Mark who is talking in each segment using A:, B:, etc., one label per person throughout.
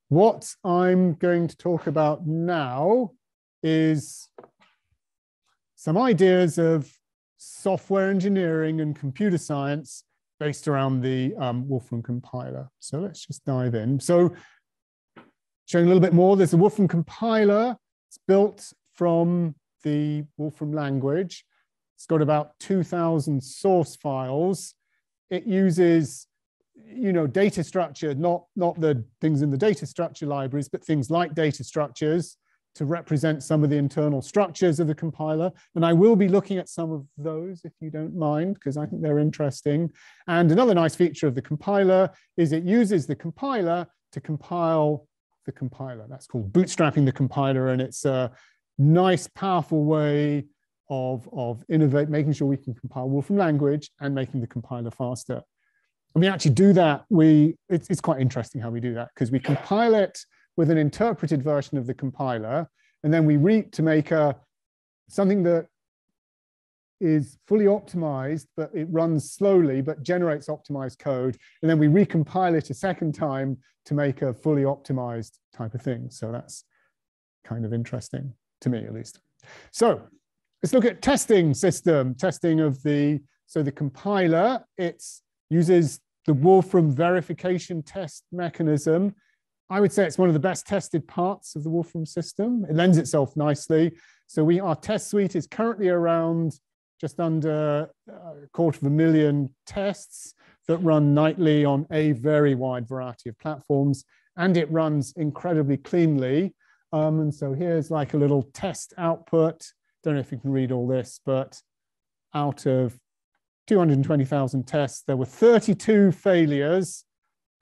A: What I'm going to talk about now is some ideas of software engineering and computer science based around the Wolfram Compiler. So let's just dive in. So showing a little bit more, there's a Wolfram Compiler. It's built from the Wolfram language. It's got about 2,000 source files. It uses, data structure, not the things in the data structure libraries, but things like data structures to represent some of the internal structures of the compiler. And I will be looking at some of those, if you don't mind, because I think they're interesting. And another nice feature of the compiler is it uses the compiler to compile the compiler. That's called bootstrapping the compiler. And it's a nice, powerful way of making sure we can compile Wolfram language and making the compiler faster. And we actually do that. It's quite interesting how we do that, because we compile it with an interpreted version of the compiler, and then we read to make something that is fully optimized, but it runs slowly, but generates optimized code. And then we recompile it a second time to make a fully optimized type of thing. So that's kind of interesting to me, at least. So let's look at testing of the compiler. It uses the Wolfram verification test mechanism. I would say it's one of the best tested parts of the Wolfram system. It lends itself nicely. So our test suite is currently around just under 250,000 tests that run nightly on a very wide variety of platforms, and it runs incredibly cleanly. And so here's like a little test output. Don't know if you can read all this, but out of 220,000 tests, there were 32 failures,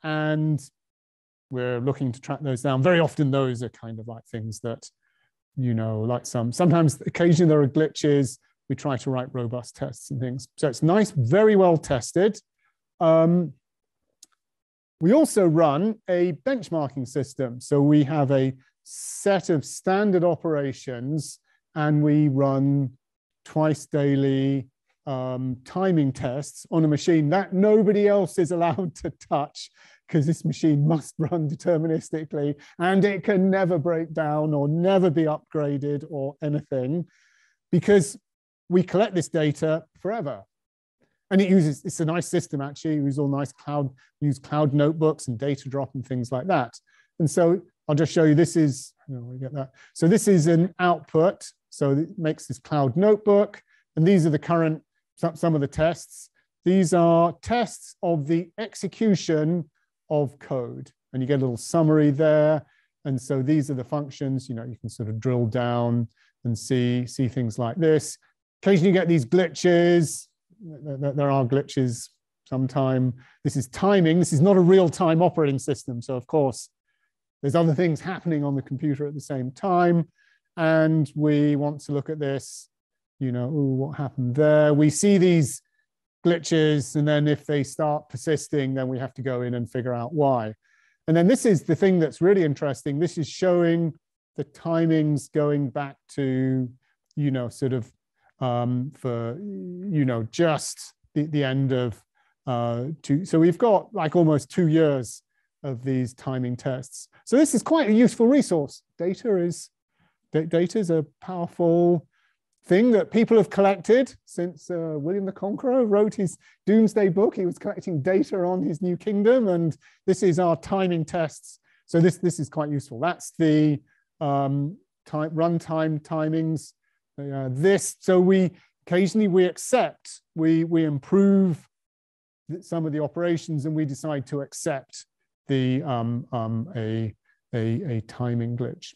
A: and we're looking to track those down. Very often those are kind of like things that, like sometimes occasionally there are glitches. We try to write robust tests and things. So it's nice, very well tested. We also run a benchmarking system. So we have a set of standard operations, and we run twice daily timing tests on a machine that nobody else is allowed to touch, because this machine must run deterministically and it can never break down or never be upgraded or anything, because we collect this data forever. And it's a nice system, actually. We use all nice cloud notebooks and data drop and things like that. And so I'll just show you, this is, we get that. So this is an output. So it makes this cloud notebook. And these are the current, some of the tests. These are tests of the execution of code. And you get a little summary there. And so these are the functions, you can sort of drill down and see things like this. Occasionally you get these glitches. There are glitches sometime. This is timing. This is not a real-time operating system. So of course, there's other things happening on the computer at the same time. And we want to look at this, what happened there? We see these glitches, and then if they start persisting, then we have to go in and figure out why. And then this is the thing that's really interesting. This is showing the timings going back to, just the end of so we've got like almost 2 years of these timing tests. So this is quite a useful resource. Data is a powerful thing that people have collected since William the Conqueror wrote his Doomsday Book. He was collecting data on his new kingdom, and this is our timing tests. So this is quite useful. That's the runtime timings. So we occasionally accept, we improve some of the operations, and we decide to accept the a timing glitch.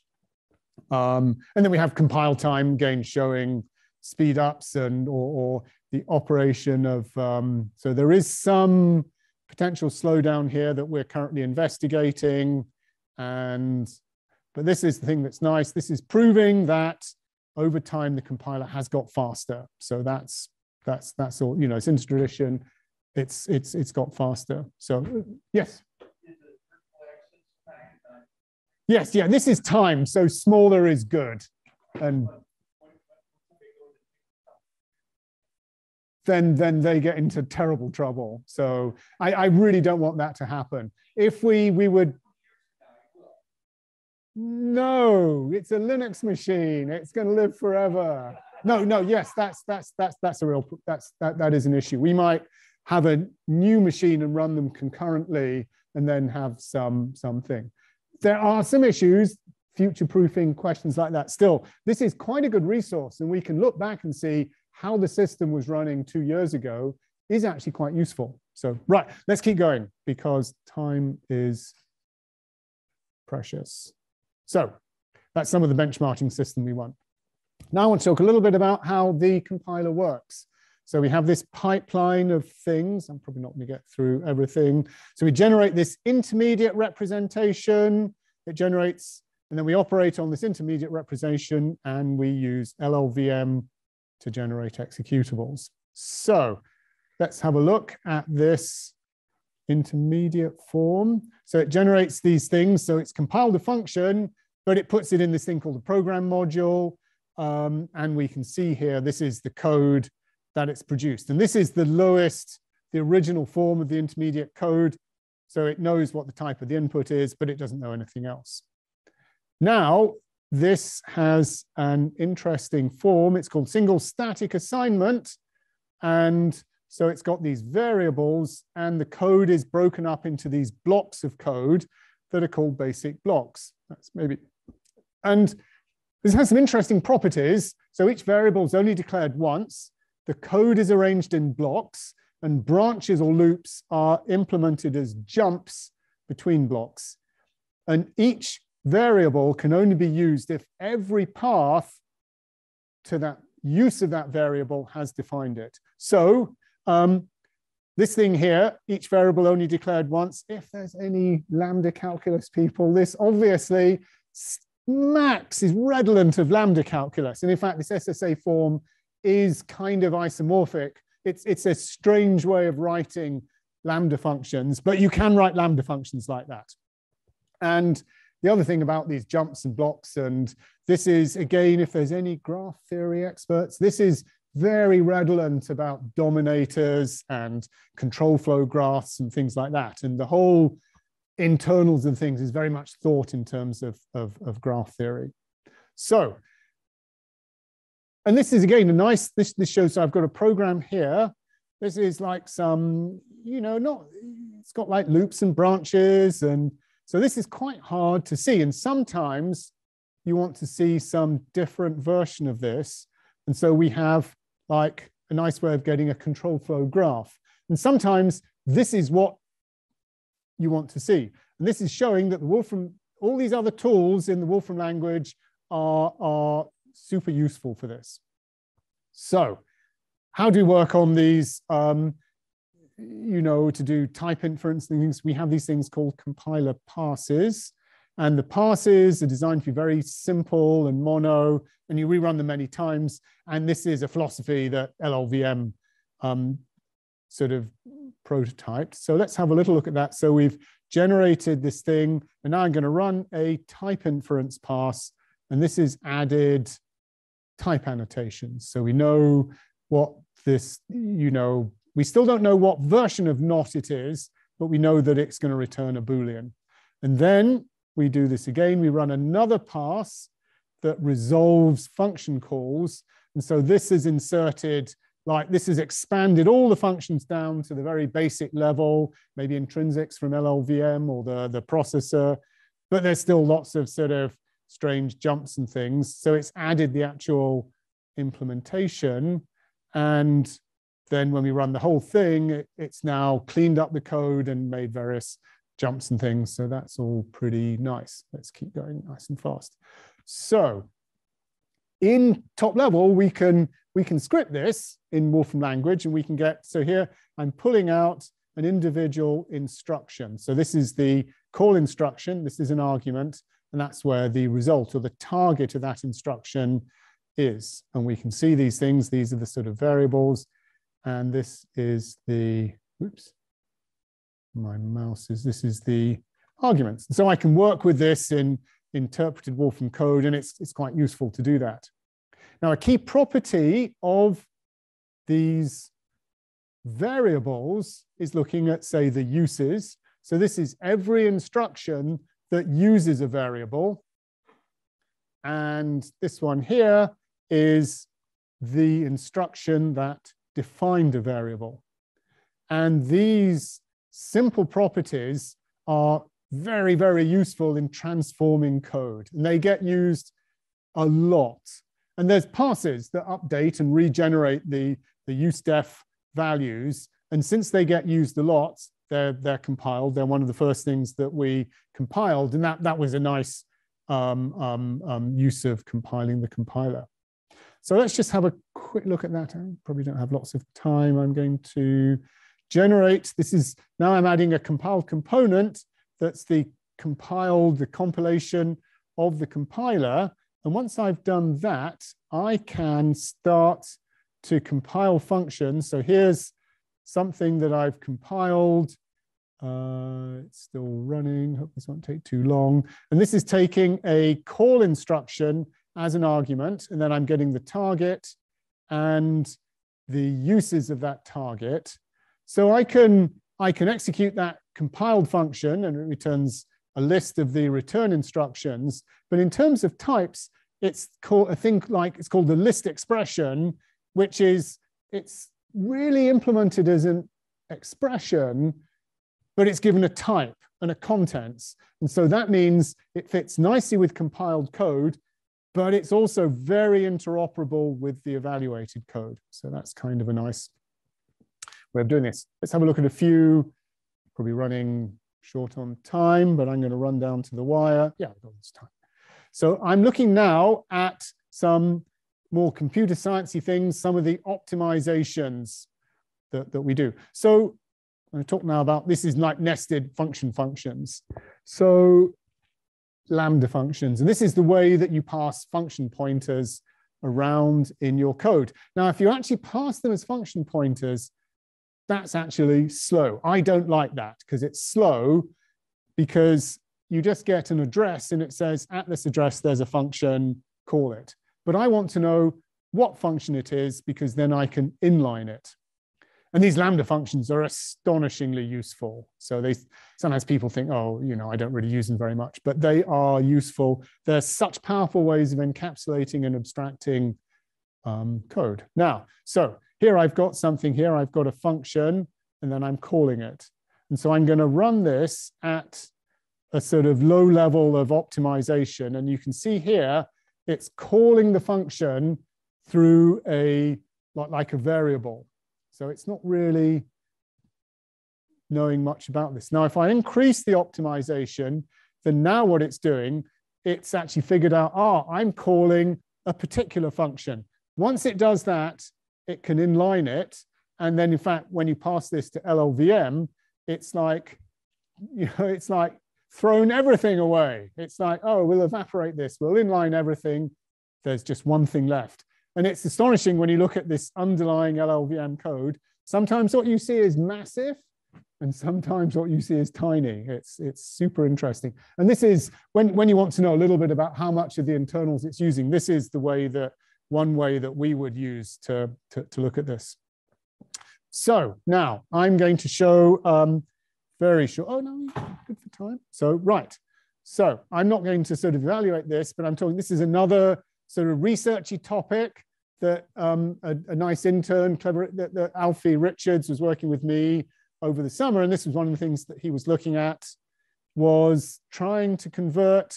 A: And then we have compile time, again, showing speed ups or the operation of, so there is some potential slowdown here that we're currently investigating. But this is the thing that's nice. This is proving that over time, the compiler has got faster. So that's all, it's into tradition. It's got faster. So yes. Yes, yeah, this is time, so smaller is good. And then they get into terrible trouble. So I really don't want that to happen. If we would, No, it's a Linux machine. It's going to live forever. No, yes, that's a real, that is an issue. We might have a new machine and run them concurrently and then have something. There are some issues, future-proofing questions like that. Still, this is quite a good resource, and we can look back and see how the system was running 2 years ago is actually quite useful. So, right, let's keep going because time is precious. So that's some of the benchmarking system we want. Now I want to talk a little bit about how the compiler works. So we have this pipeline of things. I'm probably not going to get through everything. So we generate this intermediate representation. It generates, and then we operate on this intermediate representation, and we use LLVM to generate executables. So let's have a look at this intermediate form. So it generates these things. So it's compiled a function, but it puts it in this thing called the program module. And we can see here, this is the code that it's produced. And this is the lowest, the original form of the intermediate code. So it knows what the type of the input is, but it doesn't know anything else. Now, this has an interesting form. It's called single static assignment. And so it's got these variables, and the code is broken up into these blocks of code that are called basic blocks. That's maybe, and this has some interesting properties. So each variable is only declared once. The code is arranged in blocks, and branches or loops are implemented as jumps between blocks. And each variable can only be used if every path to that use of that variable has defined it. So this thing here, each variable only declared once. If there's any Lambda calculus people, this obviously Max is redolent of Lambda calculus. And in fact, this SSA form is kind of isomorphic. It's a strange way of writing Lambda functions, but you can write Lambda functions like that. And the other thing about these jumps and blocks, and this is, again, if there's any graph theory experts, this is very redolent about dominators and control flow graphs and things like that. And the whole internals and things is very much thought in terms of graph theory. So, and this is, again, a nice, this shows, so I've got a program here. This is like some, you know, it's got like loops and branches. And so this is quite hard to see. And sometimes you want to see some different version of this. And so we have like a nice way of getting a control flow graph. And sometimes this is what you want to see. And this is showing that the Wolfram, all these other tools in the Wolfram language are super useful for this. So how do we work on these, you know, to do type inference and things? We have these things called compiler passes. And the passes are designed to be very simple and mono, and you rerun them many times. And this is a philosophy that LLVM sort of prototyped. So let's have a little look at that. So we've generated this thing, and now I'm going to run a type inference pass. And this is added type annotations. So we know what this, you know, we still don't know what version of not it is, but we know that it's going to return a Boolean. And then we do this again. We run another pass that resolves function calls. And so this is inserted, like this has expanded all the functions down to the very basic level, maybe intrinsics from LLVM or the processor, but there's still lots of sort of strange jumps and things. So it's added the actual implementation. And then when we run the whole thing, it's now cleaned up the code and made various jumps and things. So that's all pretty nice. Let's keep going nice and fast. So in top level, we can script this in Wolfram language, and we can get, so here I'm pulling out an individual instruction. So this is the call instruction. This is an argument, and that's where the result or the target of that instruction is. And we can see these things. These are the sort of variables. And this is the, oops, my mouse is, this is the arguments. So I can work with this in interpreted Wolfram code, and it's quite useful to do that. Now, a key property of these variables is looking at, say, the uses. So this is every instruction that uses a variable. and this one here is the instruction that defined a variable. And these simple properties are very, very useful in transforming code. And they get used a lot. And there's parsers that update and regenerate the usedef values. And since they get used a lot, they're compiled. They're one of the first things that we compiled. And that was a nice use of compiling the compiler. So let's just have a quick look at that. I probably don't have lots of time. I'm going to generate. This is, now I'm adding a compiled component that's the compilation of the compiler. And once I've done that, I can start to compile functions. So here's something that I've compiled. It's still running. Hope this won't take too long. And this is taking a call instruction as an argument, and then I'm getting the target and the uses of that target. So I can execute that compiled function, and it returns a list of the return instructions. But in terms of types, it's called it's called the list expression, which is, it's really implemented as an expression, but it's given a type and a contents. And so that means it fits nicely with compiled code, but it's also very interoperable with the evaluated code. So that's kind of a nice way of doing this. Let's have a look at a few, probably running short on time, but I'm going to run down to the wire. Yeah, I've got this time. So I'm looking now at some more computer sciencey things, some of the optimizations that we do. So I'm going to talk now about, this is like nested functions. So Lambda functions, and this is the way that you pass function pointers around in your code. Now, if you actually pass them as function pointers, that's actually slow. I don't like that because it's slow, because you just get an address and it says at this address there's a function, call it. But I want to know what function it is, because then I can inline it. And these Lambda functions are astonishingly useful. So sometimes people think, oh, I don't really use them very much, but they are useful. They're such powerful ways of encapsulating and abstracting code. Now, so here I've got something here. I've got a function, and then I'm calling it. And so I'm going to run this at a sort of low level of optimization. And you can see here, it's calling the function through like a variable. So it's not really knowing much about this. Now, if I increase the optimization, then now what it's doing, it's actually figured out, I'm calling a particular function. Once it does that, it can inline it. And then in fact, when you pass this to LLVM, it's like, it's like thrown everything away. It's like, oh, we'll evaporate this, we'll inline everything. There's just one thing left. And it's astonishing when you look at this underlying LLVM code. Sometimes what you see is massive, and sometimes what you see is tiny. It's super interesting. And this is, when you want to know a little bit about how much of the internals it's using, this is one way that we would use to look at this. So now I'm going to show very short. Oh, no, good for time. So, right. So I'm not going to sort of evaluate this, but I'm talking, this is another sort of researchy topic that a nice intern, that Alfie Richards was working with me over the summer. And this was one of the things that he was looking at, was trying to convert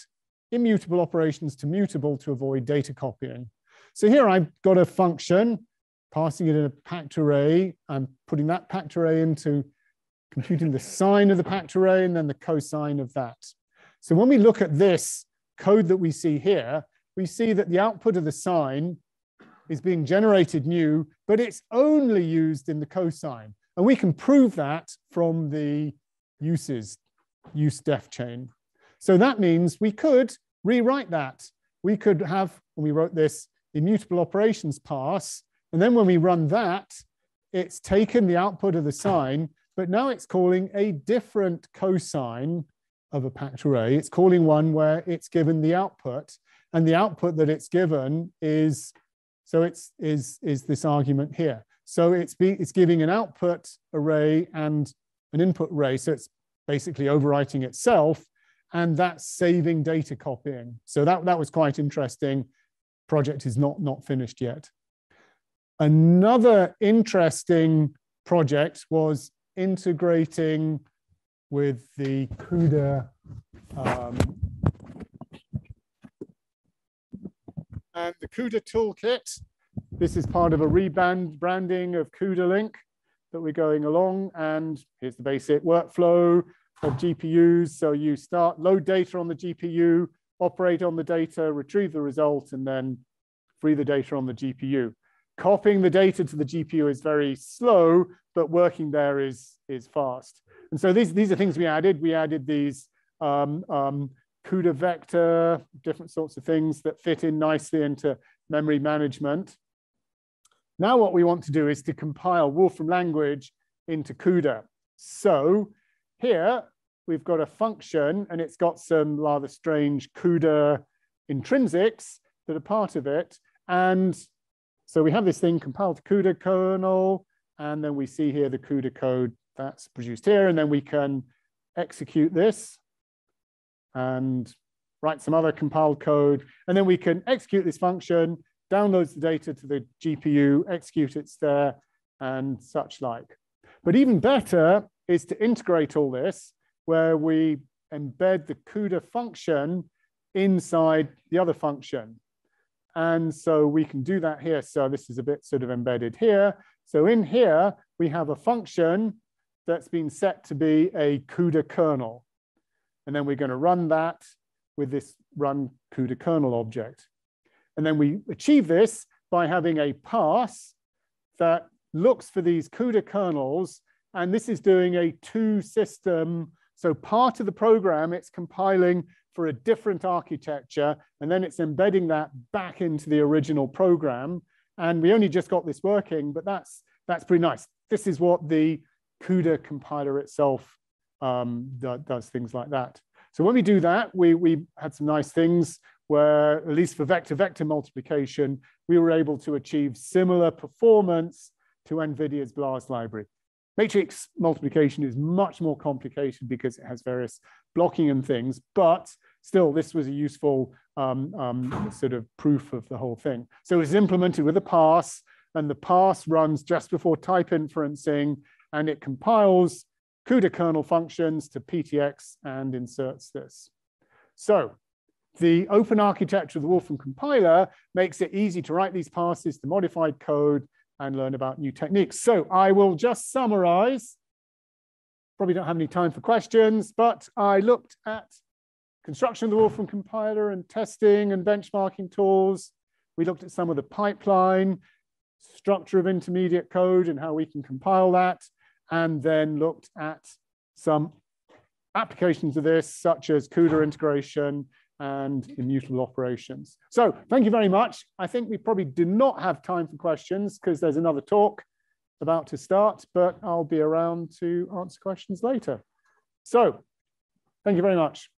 A: immutable operations to mutable to avoid data copying. So here I've got a function, passing it in a packed array. I'm putting that packed array into computing the sign of the packed array and then the cosine of that. So when we look at this code that we see here, we see that the output of the sign is being generated new, but it's only used in the cosine. And we can prove that from the usedef chain. So that means we could rewrite that. We could have, when we wrote this, immutable operations pass, and then when we run that, it's taken the output of the sign, but now it's calling a different cosine of a packed array. It's calling one where it's given the output, and the output that it's given is, so is this argument here. So it's giving an output array and an input array. So it's basically overwriting itself. and that's saving data copying. So that was quite interesting. Project is not finished yet. Another interesting project was integrating with the CUDA and the CUDA toolkit. This is part of a rebranding of CUDA Link that we're going along. And here's the basic workflow of GPUs. So you load data on the GPU, operate on the data, retrieve the result, and then free the data on the GPU. Copying the data to the GPU is very slow, but working there is fast. And so these are things we added. We added these CUDA vector, different sorts of things that fit in nicely into memory management. Now what we want to do is to compile Wolfram Language into CUDA. So here we've got a function, and it's got some rather strange CUDA intrinsics that are part of it. And so we have this thing compiled to CUDA kernel, and then we see here the CUDA code that's produced here, and then we can execute this and write some other compiled code, and then we can execute this function, downloads the data to the GPU, execute it there, and such like. But even better is to integrate all this, where we embed the CUDA function inside the other function. And so we can do that here. So this is a bit sort of embedded here. So in here, we have a function that's been set to be a CUDA kernel. And then we're going to run that with this run CUDA kernel object. And then we achieve this by having a pass that looks for these CUDA kernels. And this is doing a two-system. So part of the program, it's compiling for a different architecture, and then it's embedding that back into the original program. And we only just got this working, but that's pretty nice. This is what the CUDA compiler itself does, things like that. So when we do that, we had some nice things where, at least for vector-vector multiplication, we were able to achieve similar performance to NVIDIA's BLAS library. Matrix multiplication is much more complicated because it has various blocking and things, but still, this was a useful sort of proof of the whole thing. So it was implemented with a pass, and the pass runs just before type inferencing, and it compiles CUDA kernel functions to PTX and inserts this. So the open architecture of the Wolfram Compiler makes it easy to write these passes to modified code and learn about new techniques. So I will just summarize. Probably don't have any time for questions, but I looked at construction of the Wolfram Compiler and testing and benchmarking tools. We looked at some of the pipeline, structure of intermediate code and how we can compile that, and then looked at some applications of this, such as CUDA integration and immutable operations. So thank you very much. I think we probably do not have time for questions because there's another talk about to start, but I'll be around to answer questions later. So thank you very much.